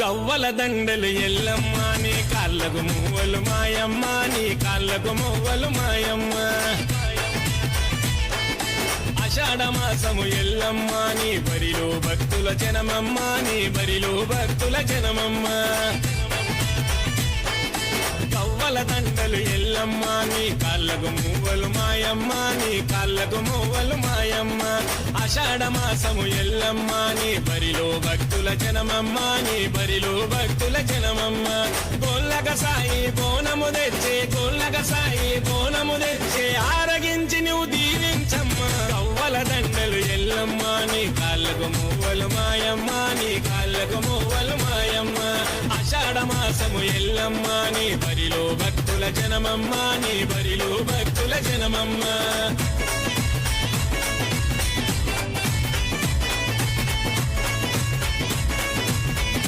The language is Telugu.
గవ్వల దండలు ఎల్లమ్మ నీ కాళ్ళకు మువ్వలు మాయమ్మ నీ కాళ్ళకు మువ్వలు మాయమ్మ ఆషాఢ మాసము ఎల్లమ్మ నీ బరిలో భక్తుల జనమమ్మ నీ బరిలో భక్తుల జనమమ్మ గవ్వల దండలు ఎల్లమ్మ నీ కాళ్ళకు మువ్వలు మాయమ్మ నీ కాళ్ళకు మువ్వలు మాయమ్మ ఆషాఢ మాసము ఎల్లమ్మ నీ బరిలో భక్తుల జనమమ్మ నీ బరిలో భక్తుల జనమమ్మ గోల్లగ సాయి బోనము తెచ్చే గోల్లగ సాయి బోనము తెచ్చే ఆరగించి నువ్వు దీవించమ్మ గవ్వల దండలు ఎల్లమ్మ నీ కాళ్ళకు మువ్వలు మాయమ్మ నీ కాళ్ళకు మువ్వలు మాయమ్మ ఆషాఢ మాసము ఎల్లమ్మ నీ బరిలో భక్తుల జనమమ్మ నీ బరిలో భక్తుల జనమమ్మ